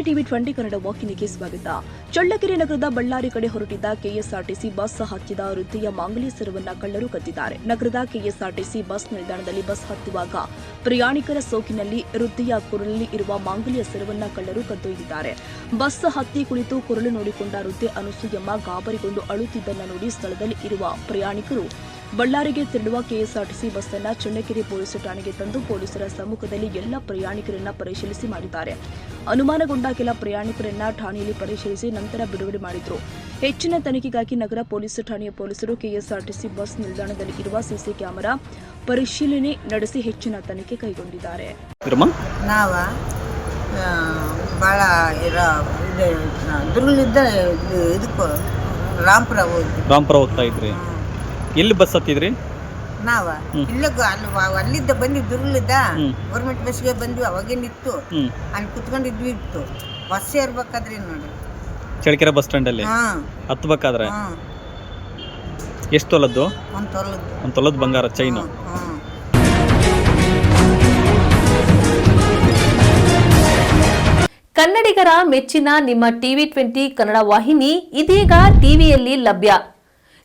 TV 20 Kannada ವಾಹಿನಿಗೆ ಸ್ವಾಗತ. ಚಳ್ಳಕೆರೆ ನಗರದ ಬಳ್ಳಾರಿ ಕಡೆ ಹೊರಟಿದ್ದ ಕೆಎಸ್ಆರ್ಟಿಸಿ ಬಸ್ ಹತ್ತಿದ ವೃದ್ಧೆಯ ಮಾಂಗಲ್ಯ ಸರವನ್ನ ಕಳ್ಳರು ಕದ್ದಿದ್ದಾರೆ. ನಗರದ ಕೆಎಸ್ಆರ್ಟಿಸಿ ಬಸ್ ನಿಲ್ದಾಣದಲ್ಲಿ ಬಸ್ ಹತ್ತುವಾಗ ಪ್ರಯಾಣಿಕರ ಸೋಕಿನಲ್ಲಿ ವೃದ್ಧೆಯ ಕೊರಳಲ್ಲಿ ಇರುವ ಮಾಂಗಲ್ಯ ಸರವನ್ನ ಕಳ್ಳರು ಕದ್ದೊಯ್ದಿದ್ದಾರೆ. ಬಸ್ ಹತ್ತಿ ಕುಳಿತು ಕೊರಳು ನೋಡಿಕೊಂಡ ವೃದ್ಧೆ ಅನುಸೂಯಮ್ಮ ಗಾಬರಿಗೊಂಡು ಅಳುತ್ತಿದ್ದನ್ನ ನೋಡಿ ಸ್ಥಳದಲ್ಲಿ ಇರುವ ಪ್ರಯಾಣಿಕರು ಬಳ್ಳಾರಿಗೆ ತೆರಳುವ ಕೆಎಸ್ಆರ್ಟಿಸಿ ಬಸ್ ಅನ್ನು ಚಳ್ಳಕೆರೆ ಪೊಲೀಸ್ ಠಾಣೆಗೆ ತಂದು ಪೊಲೀಸರ ಸಮ್ಮುಖದಲ್ಲಿ ಎಲ್ಲ ಪ್ರಯಾಣಿಕರನ್ನ ಪರಿಶೀಲಿಸಿ ಮಾಡಿದ್ದಾರೆ. ಅನುಮಾನಗೊಂಡ ಕೆಲ ಪ್ರಯಾಣಿಕರನ್ನ ಠಾಣೆಯಲ್ಲಿ ಪರಿಶೀಲಿಸಿ ನಂತರ ಬಿಡುಗಡೆ ಮಾಡಿದ್ರು. ಹೆಚ್ಚಿನ ತನಿಖೆಗಾಗಿ ನಗರ ಪೊಲೀಸ್ ಠಾಣೆಯ ಪೊಲೀಸರು ಕೆಎಸ್ಆರ್ಟಿಸಿ ಬಸ್ ನಿಲ್ದಾಣದಲ್ಲಿ ಇರುವ ಸಿಸಿ ಕ್ಯಾಮೆರಾ ಪರಿಶೀಲನೆ ನಡೆಸಿ ಹೆಚ್ಚಿನ ತನಿಖೆ ಕೈಗೊಂಡಿದ್ದಾರೆ. ರಾಂಪುರ ಹೋಗ್ತಾ ಇದ್ರಿ, ಎಲ್ಲಿ ಬಸ್ ಹತ್ತಿದ್ರಿ? ನಾವ ಇಲ್ಲ ಅಲ್ಲಿದ್ದ ಬಂದಿ ದುರ್ಲಿದ್ದ ಗೌರ್ಮೆಂಟ್ ಬಸ್ಗೆ ಬಂದ್ವಿ. ಅವಾಗೇನಿತ್ತು ಅಲ್ಲಿ ಕುತ್ಕೊಂಡಿದ್ವಿ. ಇತ್ತು ಬಸ್ ಸೇರ್ಬೇಕಾದ್ರಿ ನೋಡಿ ಚಳ್ಳಕೆರೆ ಬಸ್ ಸ್ಟ್ಯಾಂಡ್ ಅಲ್ಲಿ ಹತ್ಬೇಕಾದ್ರೆ ಎಷ್ಟು ತೊಲದ್ದು? ಒಂದು ತೊಲದ್ದು ಬಂಗಾರ ಚೈನು. ಕನ್ನಡಿಗರ ಮೆಚ್ಚಿನ ನಿಮ್ಮ ಟಿವಿ 20 ಕನ್ನಡ ವಾಹಿನಿ ಇದೀಗ ಟಿವಿಯಲ್ಲಿ ಲಭ್ಯ.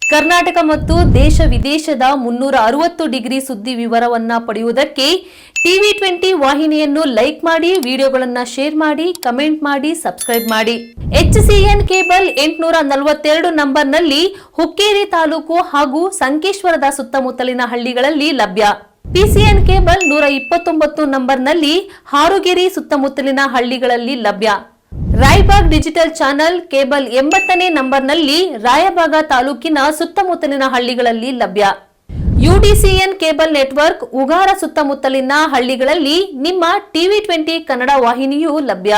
ಕರ್ನಾಟಕ ಮತ್ತು ದೇಶ ವಿದೇಶದ 360 ಡಿಗ್ರಿ ಸುದ್ದಿ ವಿವರವನ್ನ ಪಡೆಯುವುದಕ್ಕೆ ಟಿವಿ 20 ವಾಹಿನಿಯನ್ನು ಲೈಕ್ ಮಾಡಿ, ವಿಡಿಯೋಗಳನ್ನು ಶೇರ್ ಮಾಡಿ, ಕಮೆಂಟ್ ಮಾಡಿ, ಸಬ್ಸ್ಕ್ರೈಬ್ ಮಾಡಿ. HCN ಕೇಬಲ್ 842 ನಂಬರ್ನಲ್ಲಿ ಹುಕ್ಕೇರಿ ತಾಲೂಕು ಹಾಗೂ ಸಂಕೇಶ್ವರದ ಸುತ್ತಮುತ್ತಲಿನ ಹಳ್ಳಿಗಳಲ್ಲಿ ಲಭ್ಯ. PCN ಕೇಬಲ್ 129 ನಂಬರ್ನಲ್ಲಿ ಹಾರುಗೆರೆ ಸುತ್ತಮುತ್ತಲಿನ ಹಳ್ಳಿಗಳಲ್ಲಿ ಲಭ್ಯ. ರಾಯಬಾಗ್ ಡಿಜಿಟಲ್ ಚಾನೆಲ್ ಕೇಬಲ್ 80ನೇ ನಂಬರ್ನಲ್ಲಿ ರಾಯಬಾಗ ತಾಲೂಕಿನ ಸುತ್ತಮುತ್ತಲಿನ ಹಳ್ಳಿಗಳಲ್ಲಿ ಲಭ್ಯ. UDCN ಕೇಬಲ್ ನೆಟ್ವರ್ಕ್ ಉಗಾರ ಸುತ್ತಮುತ್ತಲಿನ ಹಳ್ಳಿಗಳಲ್ಲಿ ನಿಮ್ಮ ಟಿವಿ 20 ಕನ್ನಡ ವಾಹಿನಿಯೂ ಲಭ್ಯ.